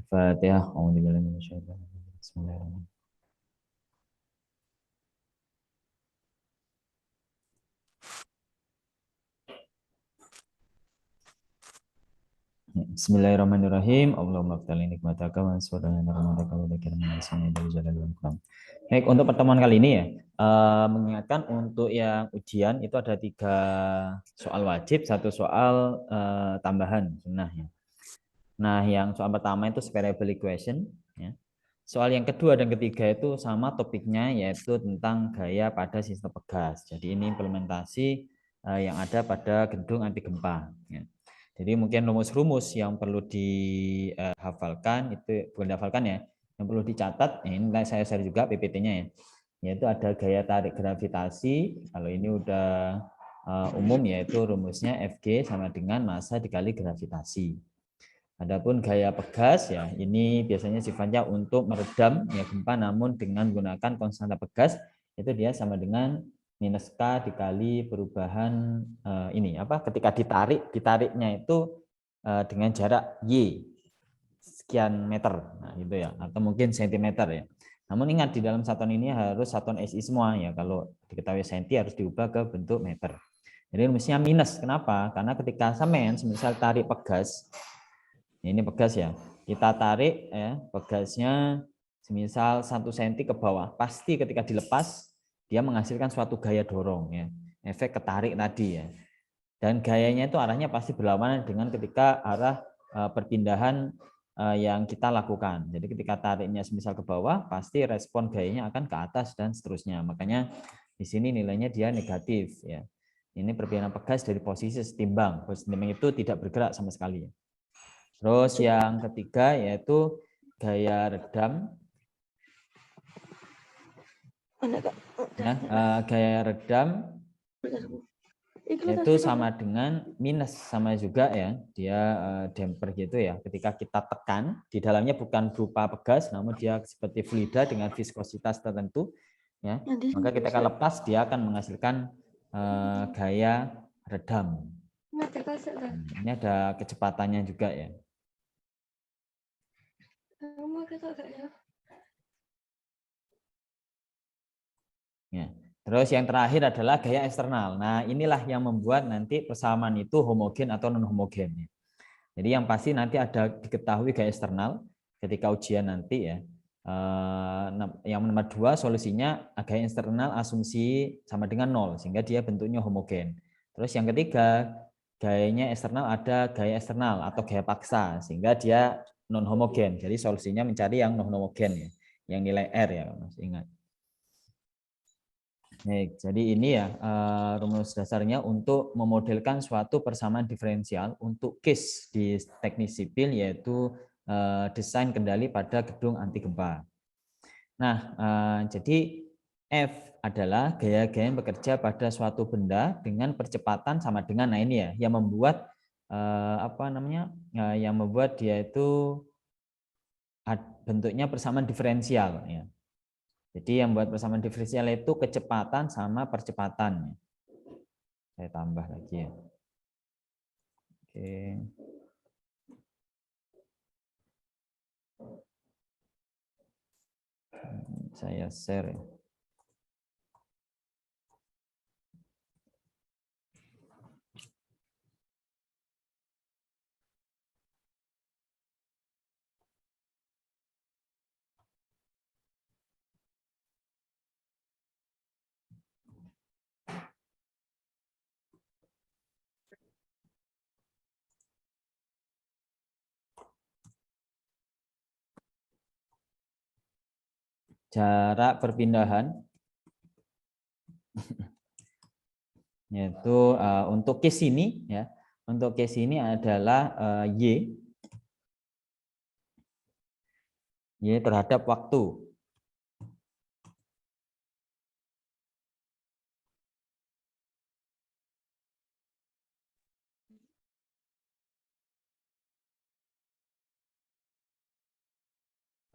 Fatihah. A'udzubillahi minasyaitonir rajim. Bismillahirrahmanirrahim. Bismillahirrahmanirrahim. Allahumma ftali nikmataka wa ansurnana rahmataka wa dzikirna ismi dari jalali wal ikram. Baik, untuk pertemuan kali ini ya, mengingatkan untuk yang ujian itu ada 3 soal wajib, 1 soal tambahan sunnah ya. Nah, yang soal pertama itu separable equation ya. Soal yang kedua dan ketiga itu sama topiknya, yaitu tentang gaya pada sistem pegas. Jadi ini implementasi yang ada pada gedung anti gempa ya. Jadi mungkin rumus-rumus yang perlu dihafalkan itu bukan dihafalkan ya, yang perlu dicatat. Ini saya share juga PPT-nya ya. Yaitu ada gaya tarik gravitasi. Kalau ini udah umum, yaitu rumusnya Fg sama dengan massa dikali gravitasi. Adapun gaya pegas ya, ini biasanya sifatnya untuk meredam ya gempa, namun dengan menggunakan konstanta pegas itu dia sama dengan minus K dikali perubahan ini apa ketika ditariknya itu dengan jarak Y sekian meter, nah itu ya, atau mungkin sentimeter ya. Namun ingat di dalam satuan ini harus satuan SI semua ya, kalau diketahui senti harus diubah ke bentuk meter. Jadi rumusnya minus, kenapa? Karena ketika sampean misal tarik pegas, ini pegas ya, kita tarik ya pegasnya semisal 1 cm ke bawah, pasti ketika dilepas dia menghasilkan suatu gaya dorong ya, efek ketarik tadi ya, dan gayanya itu arahnya pasti berlawanan dengan ketika arah perpindahan yang kita lakukan. Jadi ketika tariknya semisal ke bawah, pasti respon gayanya akan ke atas dan seterusnya. Makanya di sini nilainya dia negatif ya. Ini perpindahan pegas dari posisi setimbang. Posisi setimbang itu tidak bergerak sama sekali. Terus yang ketiga yaitu gaya redam. Ya, gaya redam itu sama dengan minus, sama juga ya, dia damper gitu ya. Ketika kita tekan, di dalamnya bukan berupa pegas, namun dia seperti fluida dengan viskositas tertentu. Ya, maka ketika lepas dia akan menghasilkan gaya redam. Ini ada kecepatannya juga ya. Ya. Terus yang terakhir adalah gaya eksternal. Nah, inilah yang membuat nanti persamaan itu homogen atau non homogen. Jadi yang pasti nanti ada diketahui gaya eksternal ketika ujian nanti ya. Yang nomor 2 solusinya gaya eksternal asumsi sama dengan 0 sehingga dia bentuknya homogen. Terus yang ketiga gayanya eksternal ada gaya eksternal atau gaya paksa sehingga dia non homogen. Jadi solusinya mencari yang non homogen ya, yang nilai R ya, Mas, ingat. Baik, jadi ini ya rumus dasarnya untuk memodelkan suatu persamaan diferensial untuk case di teknik sipil, yaitu desain kendali pada gedung anti gempa. Nah, jadi F adalah gaya-gaya yang bekerja pada suatu benda dengan percepatan sama dengan, nah ini ya yang membuat yang membuat dia itu bentuknya persamaan diferensial ya. Jadi yang buat persamaan diferensial itu kecepatan sama percepatan. Saya tambah lagi ya. Oke. Saya share ya. Jarak perpindahan yaitu untuk case ini ya, untuk case ini adalah y terhadap waktu.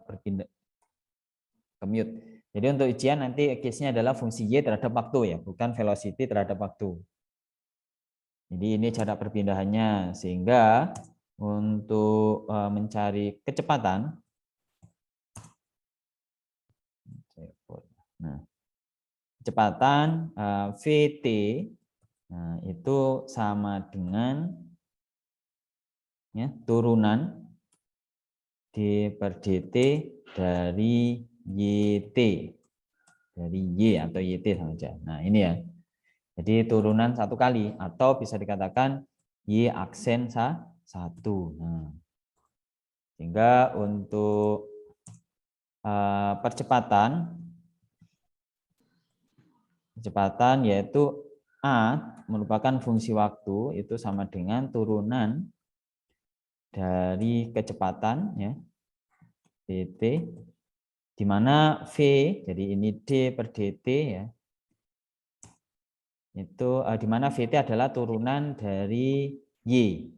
Berpindah commute. Jadi untuk ujian nanti case-nya adalah fungsi y terhadap waktu ya, bukan velocity terhadap waktu. Jadi ini jarak perpindahannya, sehingga untuk mencari kecepatan. Nah, kecepatan VT itu sama dengan ya, turunan D per DT dari YT. Dari Y atau YT sama aja. Nah, ini ya. Jadi turunan satu kali atau bisa dikatakan Y aksen satu. Nah, sehingga untuk percepatan yaitu A merupakan fungsi waktu itu sama dengan turunan dari kecepatan ya dt, di mana V, jadi ini D per dt ya, itu di mana VT adalah turunan dari Y,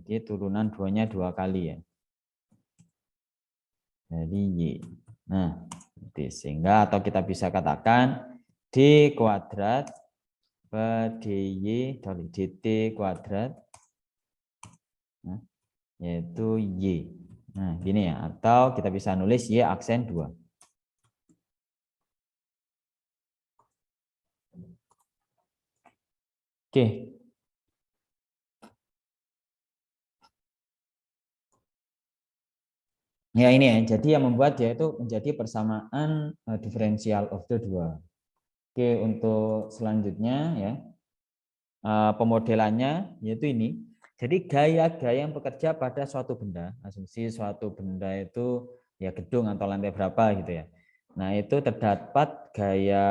jadi turunan duanya dua kali ya dari Y. Nah, sehingga atau kita bisa katakan D kuadrat per dy dari dt kuadrat yaitu Y. Nah, gini ya, atau kita bisa nulis Y aksen 2. Oke. Ya ini ya, jadi yang membuat dia itu menjadi persamaan diferensial order 2. Oke, untuk selanjutnya ya, pemodelannya yaitu ini. Jadi gaya-gaya yang bekerja pada suatu benda, asumsi suatu benda itu ya gedung atau lantai berapa gitu ya. Nah, itu terdapat gaya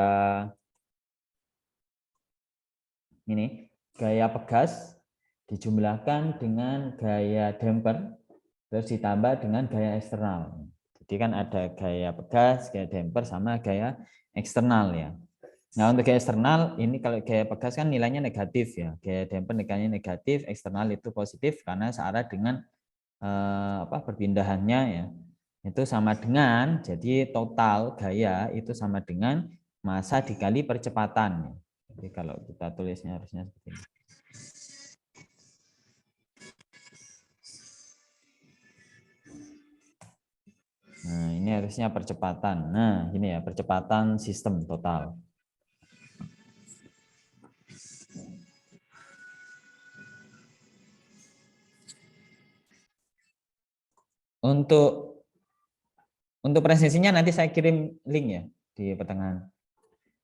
ini, gaya pegas dijumlahkan dengan gaya damper terus ditambah dengan gaya eksternal. Jadi kan ada gaya pegas, gaya damper sama gaya eksternal ya. Nah, untuk gaya eksternal ini kalau gaya pegas kan nilainya negatif ya. Gaya damper nilainya negatif, eksternal itu positif karena searah dengan perpindahannya ya. Itu sama dengan, jadi total gaya itu sama dengan massa dikali percepatan. Jadi kalau kita tulisnya harusnya seperti ini. Nah, ini harusnya percepatan. Nah, ini ya, percepatan sistem total. Untuk presentasinya nanti saya kirim link ya di pertengahan.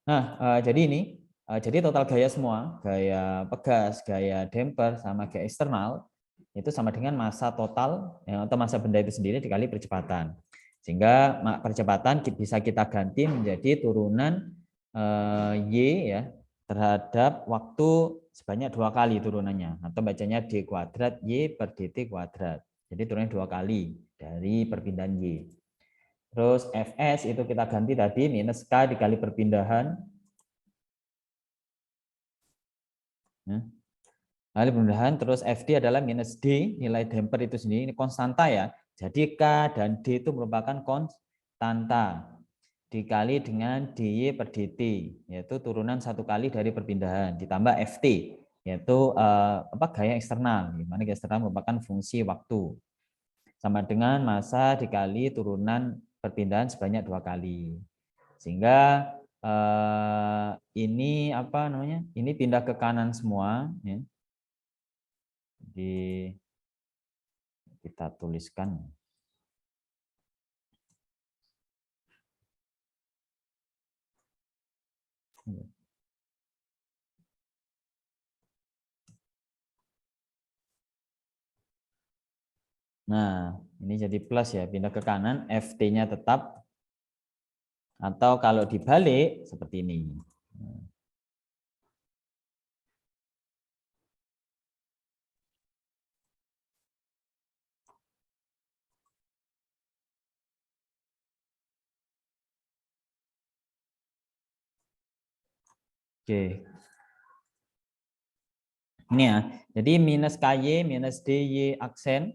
Nah, jadi ini, jadi total gaya semua, gaya pegas, gaya damper, sama gaya eksternal, itu sama dengan massa total ya, atau massa benda itu sendiri dikali percepatan. Sehingga percepatan bisa kita ganti menjadi turunan Y ya terhadap waktu sebanyak 2 kali turunannya, atau bacanya D kuadrat Y per dt kuadrat. Jadi turunnya 2 kali dari perpindahan Y. Terus Fs itu kita ganti tadi minus K dikali perpindahan. Kali perpindahan, terus Fd adalah minus D, nilai damper itu sendiri, ini konstanta ya. Jadi K dan D itu merupakan konstanta. Dikali dengan dy per dt, yaitu turunan satu kali dari perpindahan. Ditambah Ft, yaitu gaya eksternal. Dimana gaya eksternal merupakan fungsi waktu. Sama dengan massa dikali turunan perpindahan sebanyak 2 kali. Sehingga ini apa namanya? Ini pindah ke kanan semua ya. Jadi kita tuliskan. Nah, ini jadi plus ya, pindah ke kanan, Ft-nya tetap, atau kalau dibalik seperti ini. Oke. Ini ya, jadi minus KY, minus DY aksen,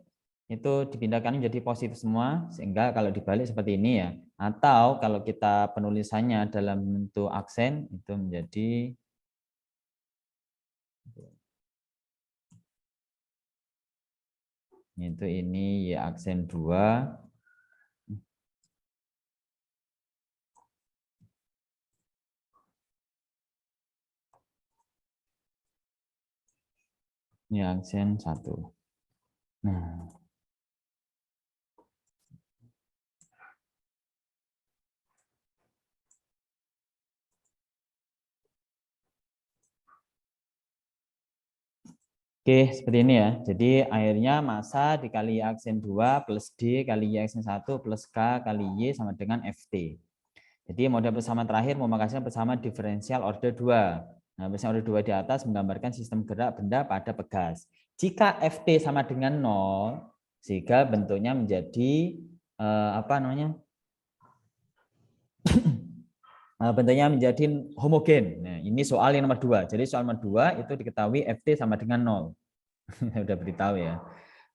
itu dipindahkan menjadi positif semua, sehingga kalau dibalik seperti ini ya. Atau kalau kita penulisannya dalam bentuk aksen, itu menjadi Itu ini Y aksen 2. Y aksen 1. Nah, oke, seperti ini ya. Jadi akhirnya massa dikali Y aksen 2 plus D kali Y aksen 1 plus K kali Y sama dengan FT. Jadi model persamaan terakhir menghasilkan persamaan diferensial order 2. Nah, persamaan order 2 di atas menggambarkan sistem gerak benda pada pegas. Jika FT sama dengan 0, sehingga bentuknya menjadi apa namanya? Bentuknya menjadi homogen. Nah, ini soal yang nomor 2. Jadi soal nomor 2 itu diketahui FT sama dengan 0. Saya sudah beritahu ya.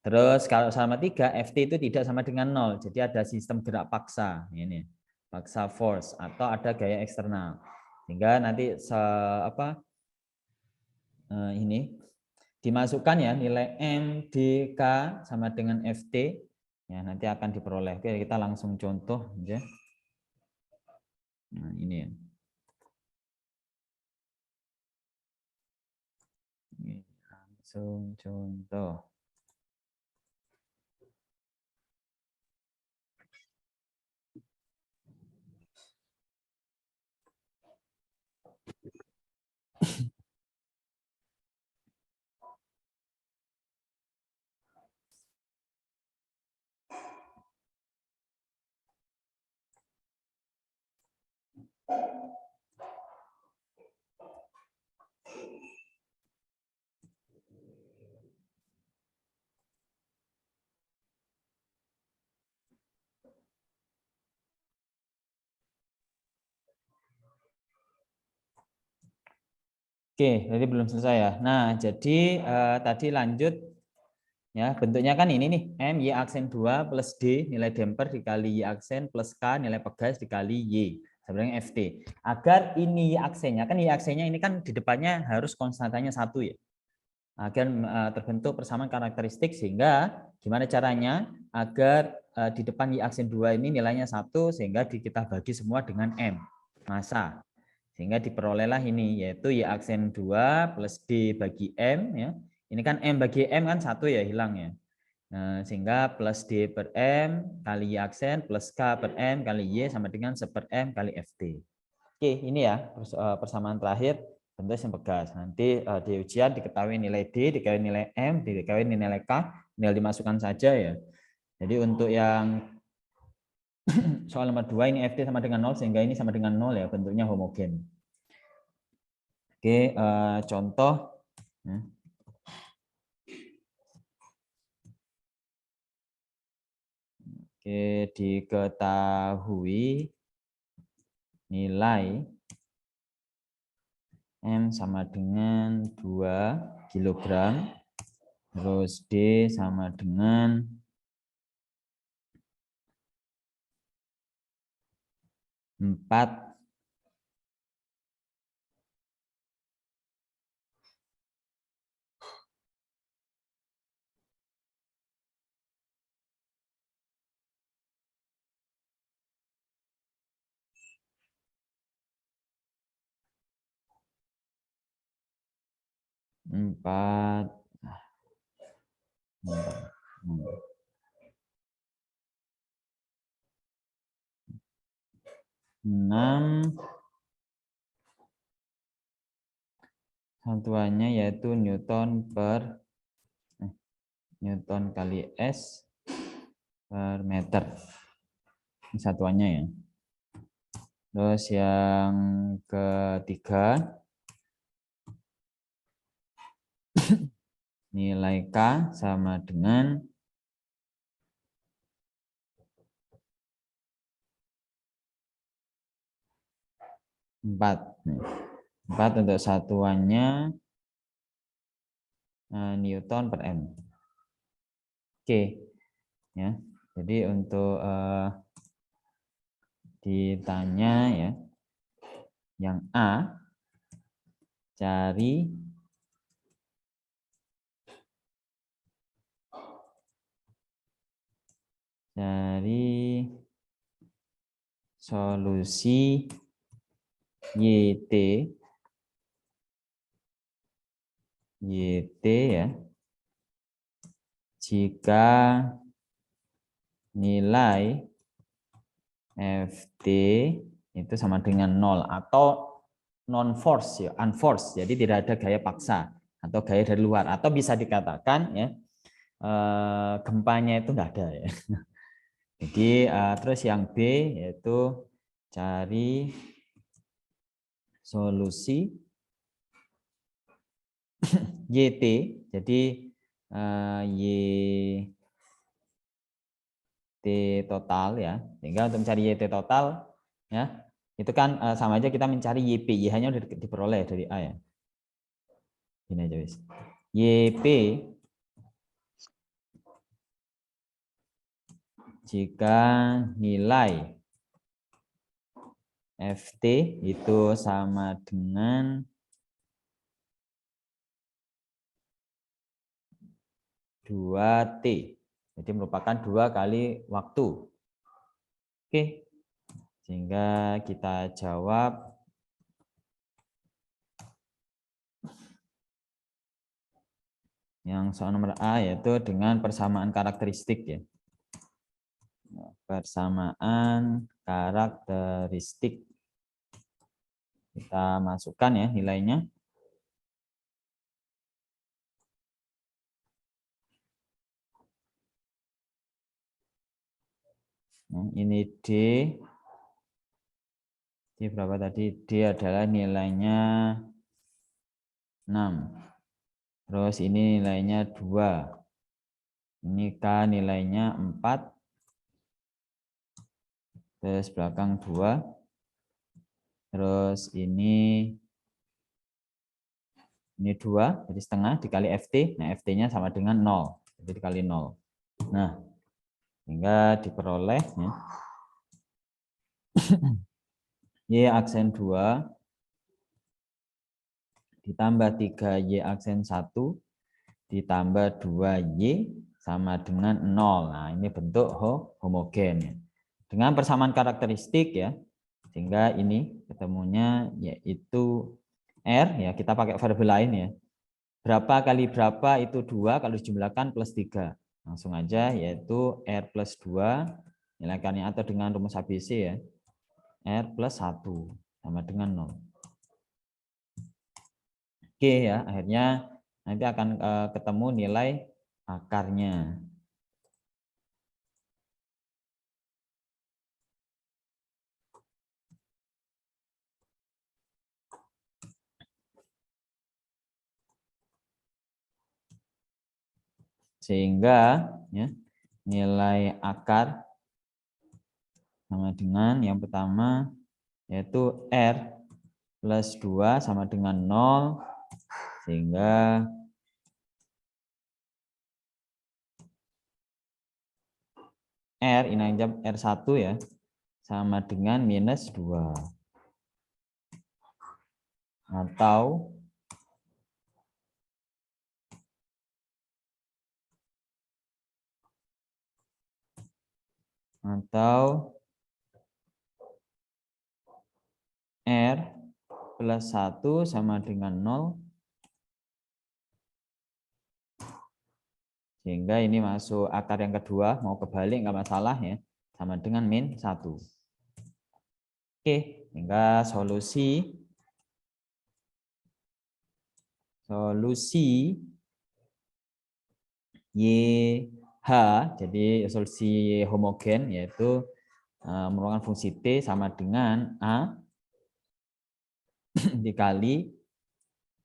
Terus kalau soal nomor 3, FT itu tidak sama dengan 0. Jadi ada sistem gerak paksa. Ini paksa force atau ada gaya eksternal. Sehingga nanti ini dimasukkan ya nilai M, D, K sama dengan FT. Ya, nanti akan diperoleh. Oke, kita langsung contoh ya. Nah, ini ya. Ini langsung contoh. Oke, jadi belum selesai ya. Nah, jadi tadi lanjut ya, bentuknya kan ini nih, M Y aksen 2 plus D nilai damper dikali Y aksen plus K nilai pegas dikali Y sebenarnya FT. Agar ini Y aksennya, kan Y aksennya ini kan di depannya harus konstantanya 1 ya. Agar terbentuk persamaan karakteristik sehingga gimana caranya agar di depan Y aksen 2 ini nilainya 1 sehingga kita bagi semua dengan M, massa. Sehingga diperolehlah ini yaitu Y aksen 2 plus D bagi M ya. Ini kan M bagi M kan 1 ya hilang ya. Nah, sehingga plus D per M kali Y aksen plus K per M kali Y sama dengan 1 per M kali FT. Oke, ini ya persamaan terakhir bentuk yang pegas. Nanti di ujian diketahui nilai D, diketahui nilai M, diketahui nilai K, tinggal dimasukkan saja ya. Jadi untuk yang soal nomor 2 ini FT sama dengan 0 sehingga ini sama dengan 0 ya, bentuknya homogen. Oke, contoh. Oke, diketahui nilai M sama dengan 2 kg, terus D sama dengan 4 6 satuannya yaitu Newton kali S per meter. Ini satuannya ya. Terus yang ketiga nilai K sama dengan 4. 4 untuk satuannya Newton per M. Oke. Ya. Jadi untuk ditanya ya. Yang A cari dari solusi YT ya jika nilai FT itu sama dengan 0 atau non force ya, unforced. Jadi tidak ada gaya paksa atau gaya dari luar, atau bisa dikatakan ya gempanya itu enggak ada ya. Jadi terus yang B yaitu cari solusi YT. Jadi YT total ya. Sehingga untuk mencari YT total ya, itu kan sama aja kita mencari YP. Y hanya udah diperoleh dari A ya. Ini aja wis. YP jika nilai FT itu sama dengan 2T. Jadi merupakan 2 kali waktu. Oke. Sehingga kita jawab yang soal nomor A yaitu dengan persamaan karakteristik ya. Persamaan karakteristik. Kita masukkan ya nilainya. Nah, ini D. D berapa tadi? D adalah nilainya 6. Terus ini nilainya 2. Ini K nilainya 4. Terus belakang 2. Terus ini 2, jadi setengah dikali FT. Nah, FT-nya sama dengan 0. Jadi dikali 0. Nah, hingga diperoleh ya. Y aksen 2 ditambah 3Y aksen 1 ditambah 2Y sama dengan 0. Nah, ini bentuk homogen ya. Dengan persamaan karakteristik ya. Sehingga ini ketemunya yaitu R ya, kita pakai variabel lain ya. Berapa kali berapa itu 2 kalau dijumlahkan plus 3. Langsung aja yaitu R plus 2 nilaikannya atau dengan rumus ABC ya. R plus 1 sama dengan 0. Oke ya, akhirnya nanti akan ketemu nilai akarnya. Sehingga ya, nilai akar sama dengan yang pertama yaitu R plus 2 sama dengan 0, sehingga R ini R1 ya sama dengan minus 2 atau R plus 1 sama dengan 0, sehingga ini masuk akar yang kedua, mau kebalik nggak masalah ya, sama dengan min 1. Oke, sehingga solusi YH, jadi solusi homogen yaitu merupakan fungsi T sama dengan A dikali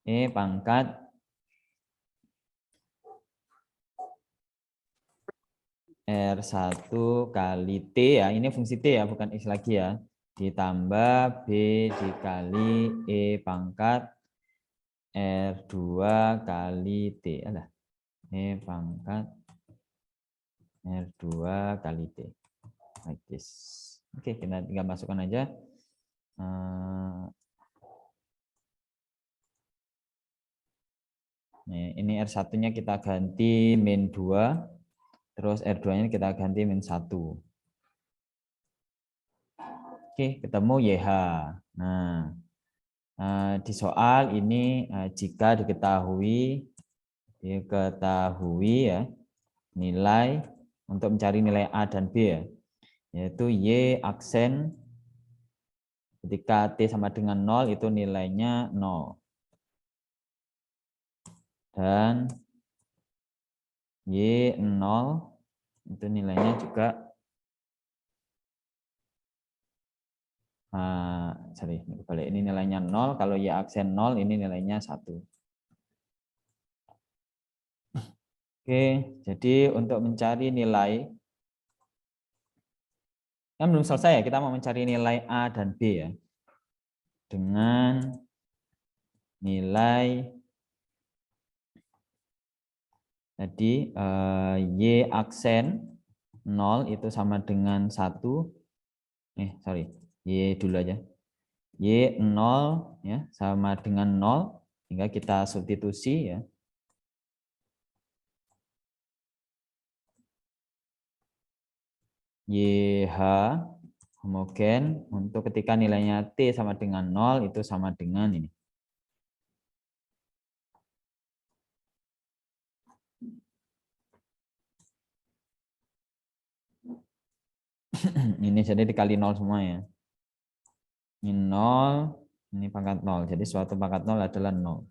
E pangkat R1 kali T ya, ini fungsi T ya, bukan X lagi ya, ditambah B dikali E pangkat R2 kali T. Alah, E pangkat R2 kali T. Like this. Oke, kita tinggal masukkan aja. Ini R1-nya kita ganti min 2. Terus R2-nya kita ganti min 1. Oke, ketemu YH. Nah, di soal ini jika diketahui ya nilai untuk mencari nilai A dan B ya, yaitu Y aksen ketika T sama dengan 0 itu nilainya 0. Dan Y0 itu nilainya juga ini nilainya 0, kalau Y aksen 0 ini nilainya 1. Oke, jadi untuk mencari nilai, kan belum selesai ya, kita mau mencari nilai A dan B ya. Dengan nilai tadi Y aksen 0 itu sama dengan 1. Y dulu aja. Y0 ya sama dengan 0, sehingga kita substitusi ya. YH homogen untuk ketika nilainya T sama dengan 0 itu sama dengan ini. Ini jadi dikali 0 semua ya. Ini 0, ini pangkat 0. Jadi suatu pangkat 0 adalah 0.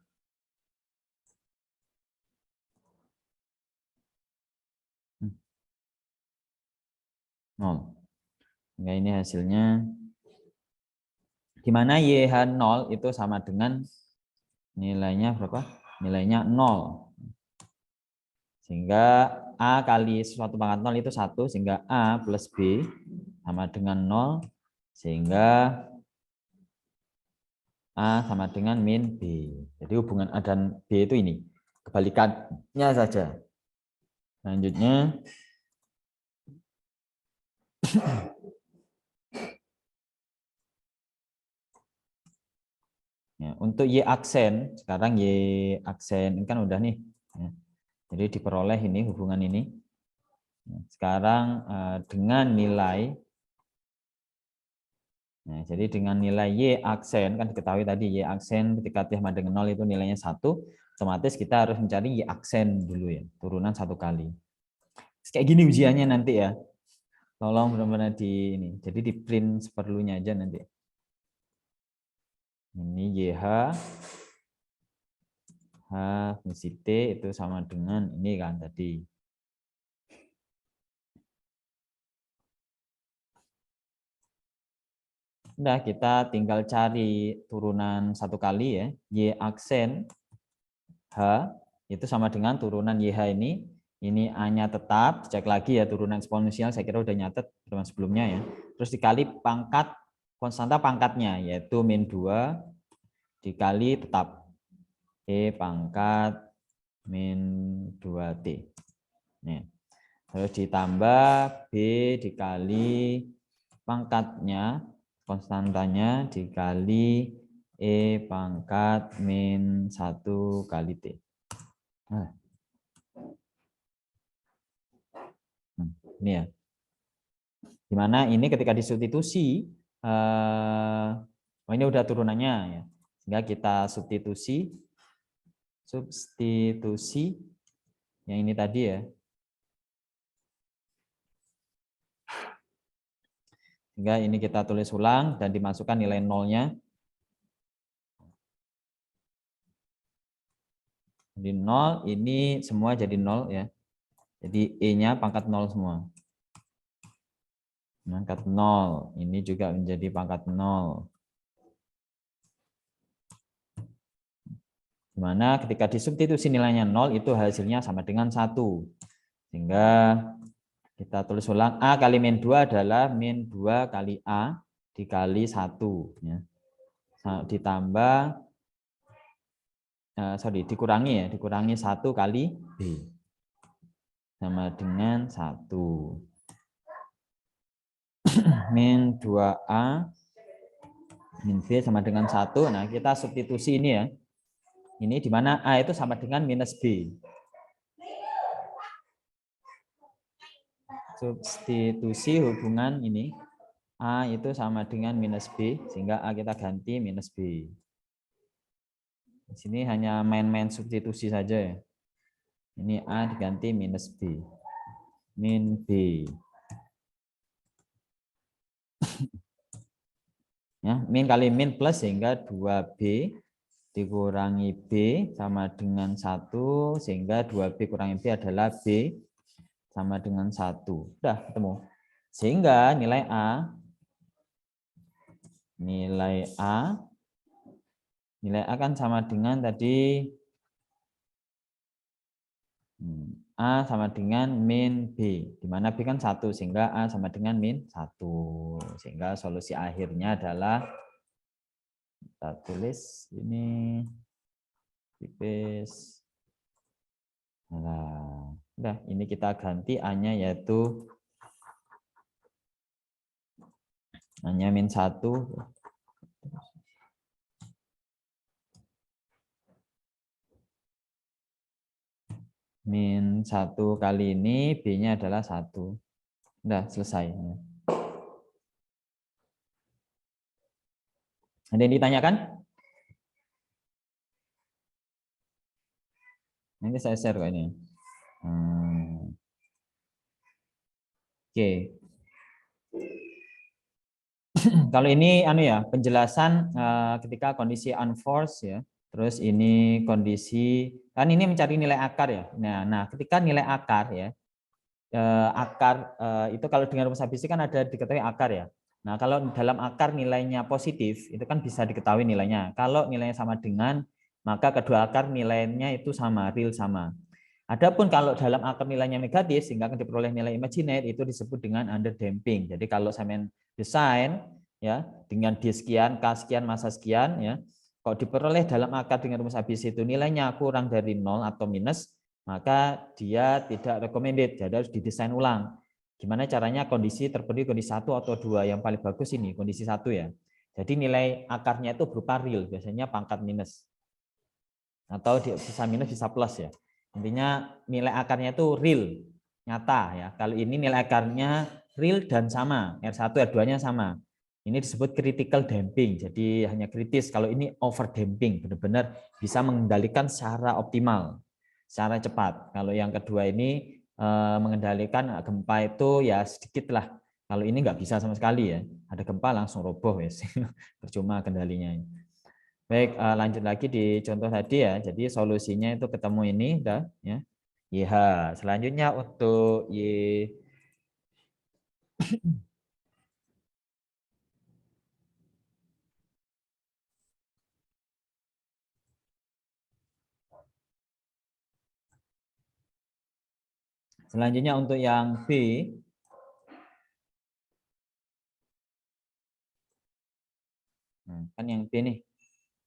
Nah, ini hasilnya. Di mana YH0 itu sama dengan nilainya berapa? Nilainya 0. Sehingga A kali suatu pangkat 0 itu 1, sehingga A plus B sama dengan 0, sehingga A sama dengan min B. Jadi hubungan A dan B itu ini. Kebalikannya saja. Selanjutnya, ya, untuk Y aksen, sekarang Y aksen ini kan udah nih. Ya. Jadi diperoleh ini hubungan ini. Sekarang dengan nilai, nah, jadi dengan nilai Y aksen, kan diketahui tadi Y aksen ketika T sama dengan 0 itu nilainya 1, otomatis kita harus mencari Y aksen dulu ya, turunan 1 kali. Kayak gini ujiannya nanti ya. Tolong benar-benar di ini. Jadi di print seperlunya aja nanti. Ini YH H fungsi T itu sama dengan ini kan tadi. Udah, kita tinggal cari turunan 1 kali ya. Y aksen H itu sama dengan turunan YH ini. Ini A-nya tetap, cek lagi ya turunan eksponensial, saya kira udah nyatet teman sebelumnya ya. Terus dikali pangkat konstanta pangkatnya, yaitu min 2 dikali tetap E pangkat min 2T. Nih. Terus ditambah B dikali pangkatnya, konstantanya dikali E pangkat min 1 kali T. Nah. Ini ya. Dimana ini ketika disubstitusi, ini udah turunannya ya. Sehingga kita substitusi yang ini tadi ya. Sehingga ini kita tulis ulang dan dimasukkan nilai nolnya. Jadi 0 ini semua jadi 0 ya. Jadi E-nya pangkat 0 semua. Pangkat 0. Ini juga menjadi pangkat 0. Dimana ketika disubstitusi nilainya 0 itu hasilnya sama dengan 1. Sehingga kita tulis ulang A kali min 2 adalah min 2 kali A dikali 1. Ya. Ditambah, dikurangi 1 kali B. Sama dengan 1. Min 2A min B sama dengan 1. Nah, kita substitusi ini ya. Ini di mana A itu sama dengan minus B. substitusi hubungan ini A itu sama dengan minus B, sehingga A kita ganti minus B. Di sini hanya main-main substitusi saja ya. Ini A diganti minus B. Min B. Ya, min kali min plus sehingga 2B dikurangi B sama dengan 1, sehingga 2B kurangi B adalah B sama dengan 1. Udah ketemu. Sehingga nilai A kan sama dengan tadi A sama dengan min B, di mana B kan 1, sehingga A sama dengan min 1. Sehingga solusi akhirnya adalah, kita tulis ini, tipis. Nah, udah, ini kita ganti A-nya yaitu A-nya min 1. Min 1 kali ini, B-nya adalah 1. Udah, selesai. Ada yang ditanyakan? Nanti saya share kok ini. Oke. Kalau ini ya, penjelasan ketika kondisi unforced ya. Terus ini kondisi, kan ini mencari nilai akar ya. Nah, ketika nilai akar ya, akar itu kalau dengan rumus ABC kan ada diketahui akar ya. Nah, kalau dalam akar nilainya positif, itu kan bisa diketahui nilainya. Kalau nilainya sama dengan, maka kedua akar nilainya itu sama, real sama. Adapun kalau dalam akar nilainya negatif, sehingga akan diperoleh nilai imajiner, itu disebut dengan underdamping. Jadi kalau saya desain ya dengan D sekian, K sekian, massa sekian ya, kalau diperoleh dalam akar dengan rumus ABC itu nilainya kurang dari 0 atau minus, maka dia tidak recommended, jadi harus didesain ulang. Gimana caranya? Kondisi terpenuhi kondisi 1 atau 2, yang paling bagus ini kondisi 1 ya. Jadi nilai akarnya itu berupa real, biasanya pangkat minus. Atau bisa minus bisa plus ya. Intinya nilai akarnya itu real, nyata ya. Kalau ini nilai akarnya real dan sama, R1 R2-nya sama. Ini disebut critical damping, jadi hanya kritis. Kalau ini over damping, benar-benar bisa mengendalikan secara optimal, secara cepat. Kalau yang kedua ini mengendalikan gempa itu ya sedikit lah. Kalau ini nggak bisa sama sekali ya. Ada gempa langsung roboh ya, percuma kendalinya. Baik, lanjut lagi di contoh tadi ya. Jadi solusinya itu ketemu ini, udah ya. YH. Selanjutnya untuk Y. Selanjutnya untuk yang B. Kan yang B nih.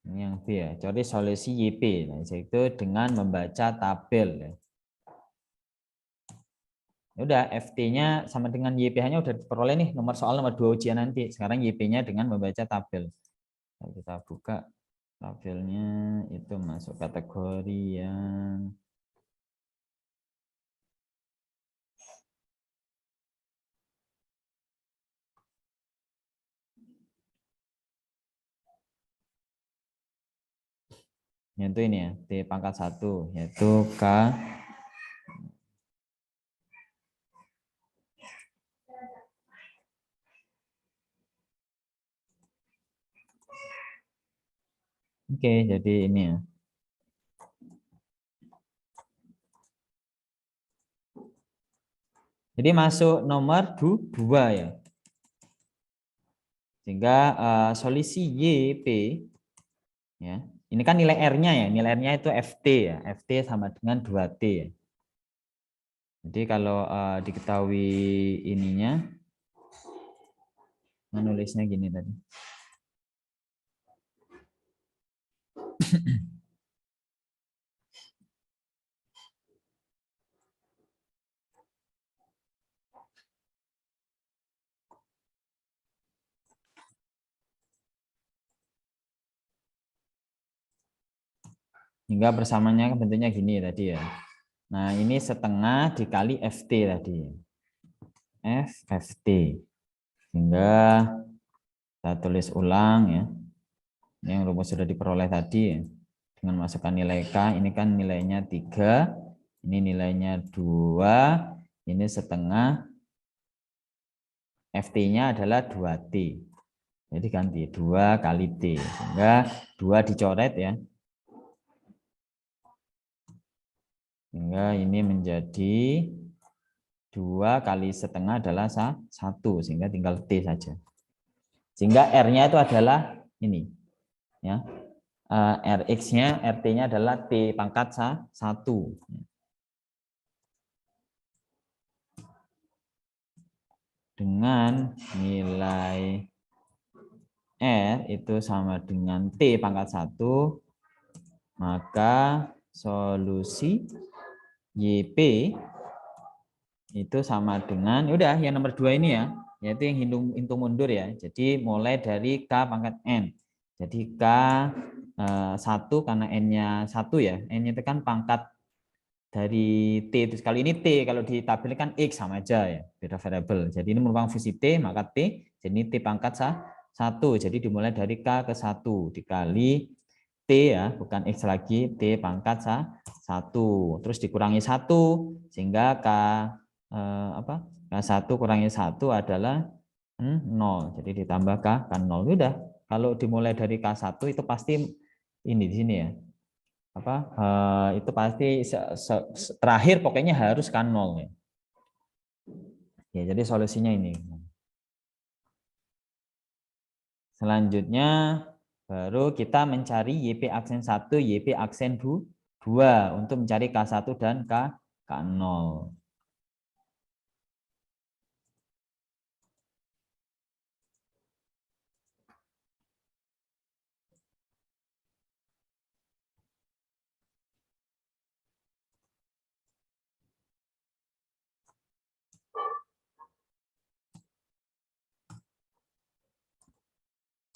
Ini yang B ya. Cari solusi YP. Nah, itu dengan membaca tabel ya. Udah, FT-nya sama dengan YPH-nya udah diperoleh nih, nomor soal nomor 2 ujian nanti. Sekarang YP-nya dengan membaca tabel. Kita buka tabelnya, itu masuk kategori yang yaitu ini ya, T pangkat 1, yaitu K. Oke, jadi ini ya. Jadi masuk nomor 2 ya. Sehingga solusi YP ya. Ini kan nilai R-nya ya, nilai R-nya itu FT ya. FT sama dengan 2T ya. Jadi kalau diketahui ininya, menulisnya gini tadi. Hingga bersamanya bentuknya gini tadi ya. Nah ini setengah dikali FT tadi. FT. Sehingga kita tulis ulang ya. Ini yang rumus sudah diperoleh tadi ya. Dengan masukkan nilai K, ini kan nilainya 3, ini nilainya 2, ini setengah, FT-nya adalah 2T. Jadi ganti 2 kali T. Sehingga 2 dicoret ya. Sehingga ini menjadi 2 kali setengah adalah 1. Sehingga tinggal T saja. Sehingga R-nya itu adalah ini. Ya. Rx-nya, RT-nya adalah T pangkat 1. Dengan nilai R itu sama dengan T pangkat 1, maka solusi YP itu sama dengan, udah yang nomor 2 ini ya, yaitu yang hitung mundur ya. Jadi mulai dari K pangkat N. Jadi K 1 karena N-nya 1 ya, N-nya itu kan pangkat dari T, itu kali ini T, kalau di tabel kan X sama aja ya, beda variabel. Jadi ini merupakan fungsi T, maka T, jadi ini T pangkat 1. Jadi dimulai dari K ke 1 dikali T ya, bukan X lagi, T pangkat 1. Terus dikurangi 1 sehingga K1 kurangi 1 adalah 0. Jadi ditambah K 0. Udah, kalau dimulai dari K1 itu pasti ini di sini ya. Itu pasti terakhir pokoknya harus kan 0 ya. Ya, jadi solusinya ini. Selanjutnya baru kita mencari YP aksen 1, YP aksen 2 untuk mencari K1 dan K0.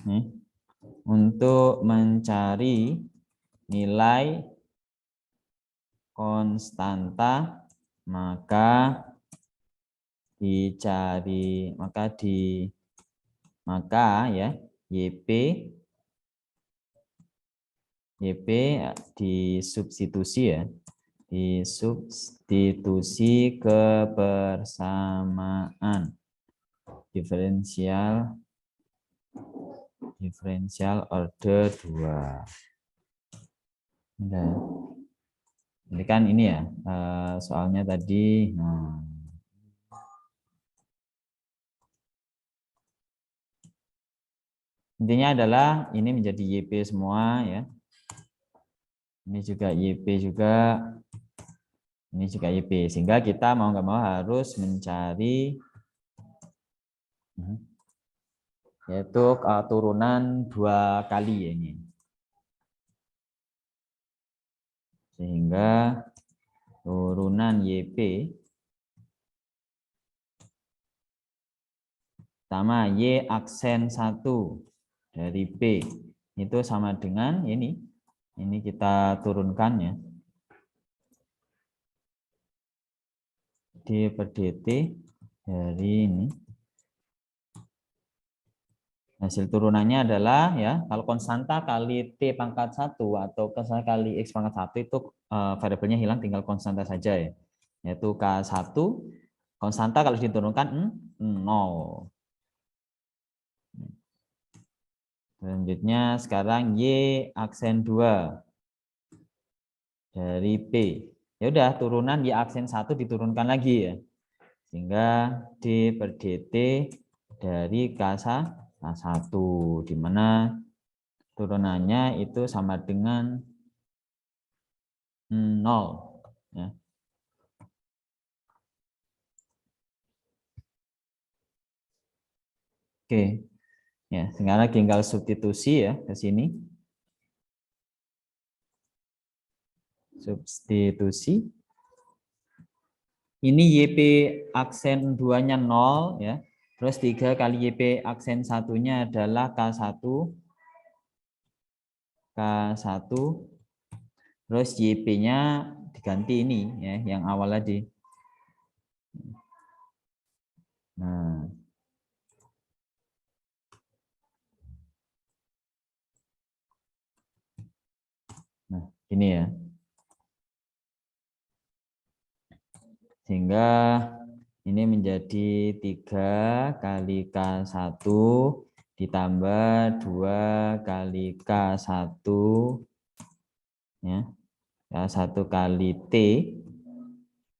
Nih, untuk mencari nilai konstanta maka ya YP disubstitusi ya, disubstitusi kebersamaan diferensial order 2. Nah, ini kan ini ya soalnya tadi. Intinya adalah ini menjadi YP semua ya. Ini juga YP juga. Ini juga YP. Sehingga kita mau nggak mau harus mencari yaitu turunan 2 kali ya ini. Sehingga turunan YP sama Y aksen 1 dari P itu sama dengan ini. Ini kita turunkan ya. D per DT dari ini. Hasil turunannya adalah ya, kalau konstanta kali T pangkat 1 atau kali X pangkat 1 itu variabelnya hilang, tinggal konstanta saja ya. Yaitu K1 konstanta kalau diturunkan 0. Selanjutnya sekarang Y aksen 2 dari P. Ya udah, turunan Y aksen 1 diturunkan lagi ya. Sehingga D per DT dari K1 di mana turunannya itu sama dengan 0 ya. Oke. Ya, sekarang tinggal substitusi ya ke sini. Substitusi. Ini YP aksen 2-nya 0 ya. Terus 3 kali YP aksen 1-nya adalah K1. Terus YP-nya diganti ini ya, yang awal tadi. Nah, ini ya. Sehingga ini menjadi 3 kali K1 ditambah 2 kali K1 ya. K1 kali T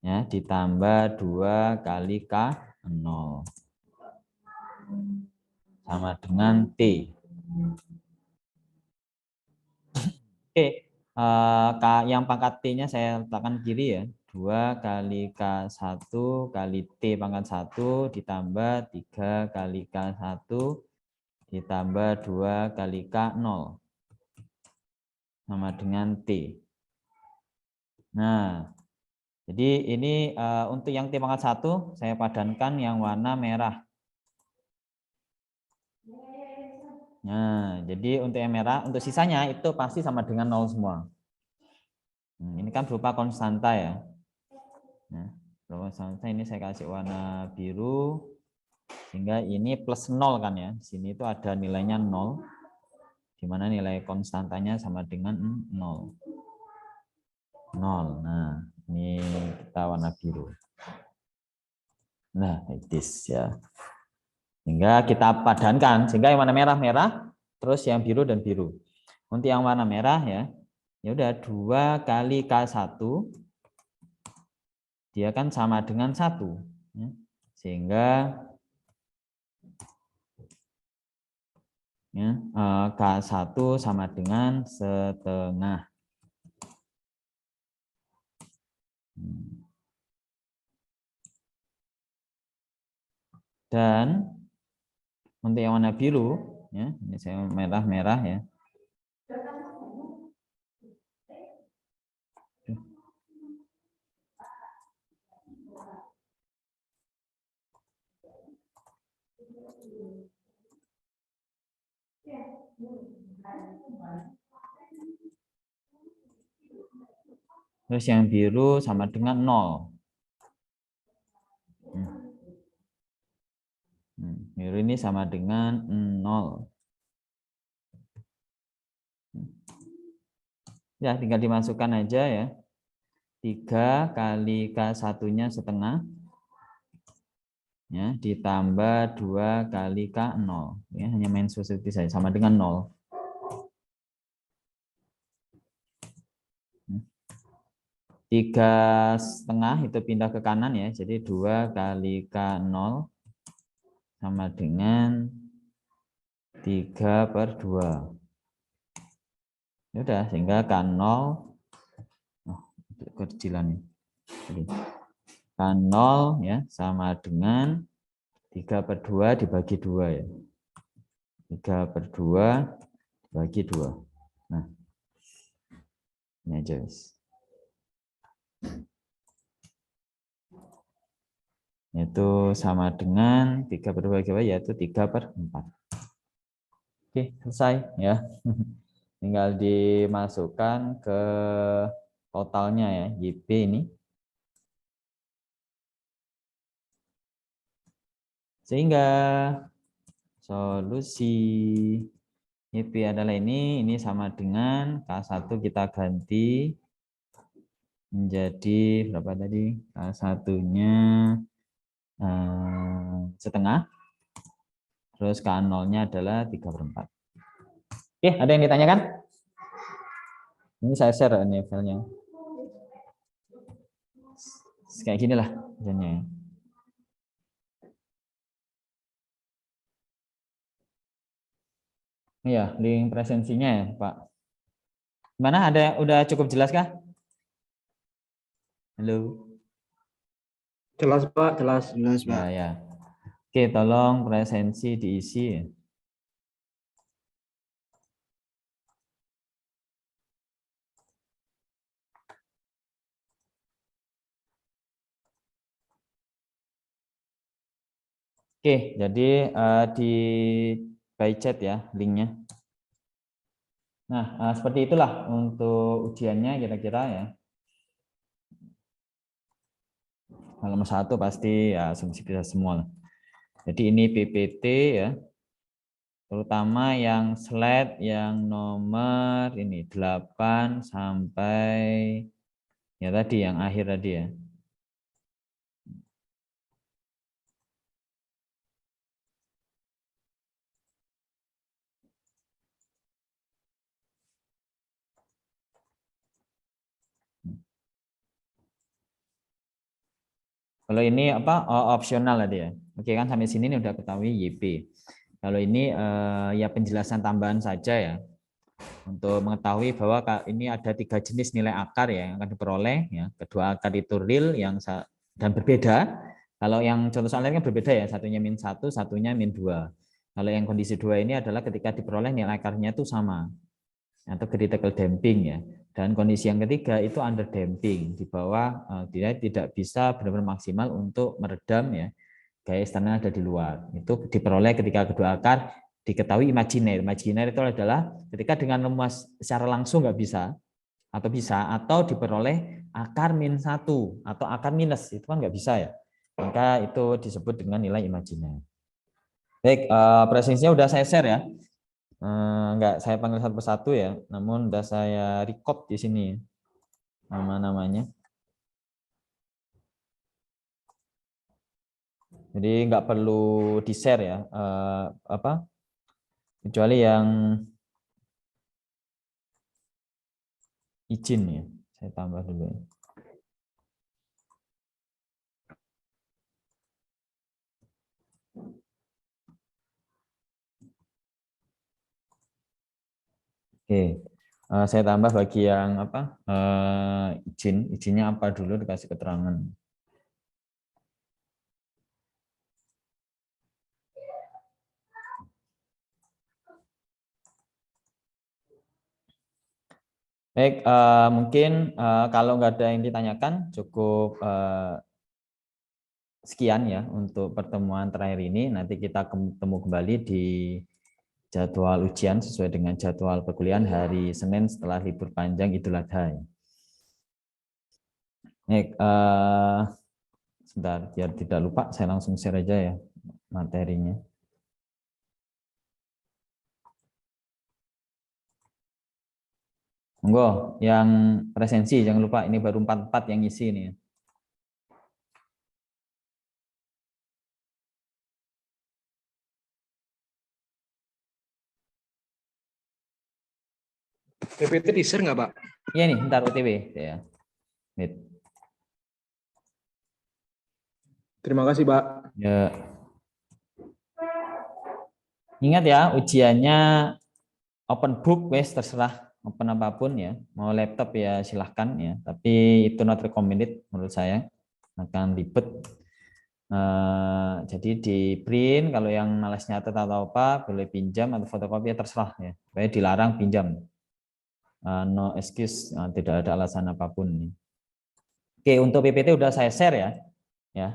ya ditambah 2 kali K0 sama dengan T. Oke, yang pangkat T-nya saya letakkan kiri ya. 2 kali K1 kali T pangkat 1 ditambah 3 kali K1 ditambah 2 kali K0 sama dengan T. Nah, jadi ini untuk yang T pangkat 1 saya padankan yang warna merah. Nah, jadi untuk yang merah, untuk sisanya itu pasti sama dengan 0 semua. Ini kan berupa konstanta ya. Nah, berupa konstanta ini saya kasih warna biru, sehingga ini plus 0 kan ya. Di sini itu ada nilainya 0, di mana nilai konstantanya sama dengan 0. 0. Nah, ini kita warna biru. Nah, this ya. Sehingga kita padankan, sehingga yang warna merah, terus yang biru dan biru. Untuk yang warna merah ya, ya udah 2 kali K1, dia kan sama dengan 1. Ya. Sehingga ya, K1 sama dengan setengah. Dan untuk yang warna biru, ya, ini saya merah ya. Terus yang biru sama dengan 0. Biru ini sama dengan 0. Ya, tinggal dimasukkan aja ya. 3 kali K1-nya setengah. Ya, ditambah 2 kali K0. Ya, hanya main substitusi saja, sama dengan 0. 3,5 itu pindah ke kanan ya, jadi 2 kali K0 sama dengan 3/2. Ya udah, sehingga K0 kecilan ini. K0 ya sama dengan 3/2 dibagi 2 ya. 3/2 dibagi 2. Nah, ini aja guys. Itu sama dengan 3/2 yaitu 3/4. Oke, selesai ya. Tinggal dimasukkan ke totalnya ya, YP ini. Sehingga solusi YP adalah ini sama dengan K1 kita ganti menjadi berapa tadi? K1-nya setengah. Terus K0-nya adalah 3/4. Oke, ada yang ditanyakan? Ini saya share ini filenya. Kayak gini lah filenya. Iya, link presensinya ya, Pak. Mana ada udah cukup jelas kah? Halo. Jelas Pak, jelas Pak. Ya, ya. Oke, tolong presensi diisi. Oke, jadi di by chat ya linknya. Nah, seperti itulah untuk ujiannya kira-kira ya. Halaman 1 pasti ya bisa semua. Jadi ini PPT ya. Terutama yang slide yang nomor ini 8 sampai ya tadi yang akhir tadi ya. Kalau ini apa opsional tadi ya. Oke kan sampai sini ini udah ketahui YP. Kalau ini ya penjelasan tambahan saja ya. Untuk mengetahui bahwa ini ada 3 jenis nilai akar ya yang akan diperoleh ya. Kedua akar itu real dan berbeda. Kalau yang contoh soal lain kan berbeda ya, satunya -1, satunya -2. Kalau yang kondisi 2 ini adalah ketika diperoleh nilai akarnya itu sama atau critical damping ya. Dan kondisi yang ketiga itu under damping, di bawah dia tidak bisa benar-benar maksimal untuk meredam ya gaya eksternal ada di luar. Itu diperoleh ketika kedua akar diketahui imajiner. Imajiner itu adalah ketika dengan rumus secara langsung nggak bisa atau diperoleh akar -1 atau akar minus, itu kan nggak bisa ya. Maka itu disebut dengan nilai imajiner. Baik, presentasinya udah saya share ya. Enggak saya panggil satu persatu ya, namun udah saya record di sini nama-namanya. Jadi nggak perlu di share ya, kecuali yang izin ya. Saya tambah dulu. Oke. Saya tambah bagi yang izinnya apa dulu dikasih keterangan. Baik, mungkin kalau nggak ada yang ditanyakan cukup sekian ya untuk pertemuan terakhir ini. Nanti kita ketemu kembali di jadwal ujian sesuai dengan jadwal perkuliahan hari Senin setelah libur panjang Idul Adha. Baik, sebentar biar tidak lupa saya langsung share aja ya materinya. Monggo, yang presensi jangan lupa ini baru 44 yang isi ini. PPT di-share nggak, Pak? Iya nih, bentar OTW ya. Terima kasih, Pak. Ya. Ingat ya, ujiannya open book, wes terserah open apapun ya. Mau laptop ya silahkan ya, tapi itu not recommended menurut saya, akan ribet. Jadi di print kalau yang malas nyatet atau apa boleh pinjam atau fotokopi ya terserah ya. Pokoknya dilarang pinjam. No excuse, tidak ada alasan apapun. Oke, untuk PPT udah saya share ya. Ya,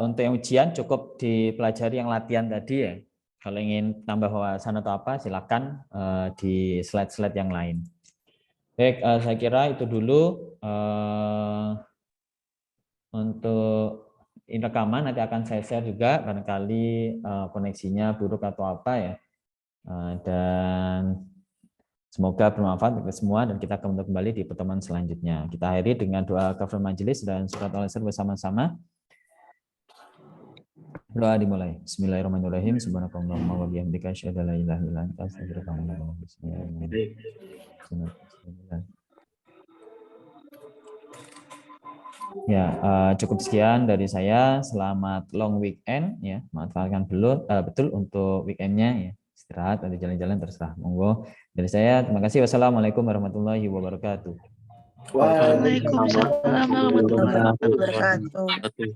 untuk yang ujian cukup dipelajari yang latihan tadi ya. Kalau ingin tambah wawasan atau apa, silakan di slide-slide yang lain. Baik, saya kira itu dulu untuk rekaman nanti akan saya share juga, barangkali koneksinya buruk atau apa ya. Dan semoga bermanfaat untuk semua dan kita akan kembali di pertemuan selanjutnya. Kita akhiri dengan doa kafaratul majelis dan surat al-asr bersama-sama. Doa dimulai. Bismillahirrahmanirrahim. Subhanakallahumma wa bihamdika asyhadu an la ilaha illa anta astaghfiruka wa atubu ilaik. Ya, cukup sekian dari saya. Selamat long weekend ya. Manfaatkan betul untuk weekendnya ya. Istirahat atau jalan-jalan terserah. Monggo dari saya. Terima kasih. Wassalamualaikum warahmatullahi wabarakatuh. Waalaikumsalam warahmatullahi wabarakatuh.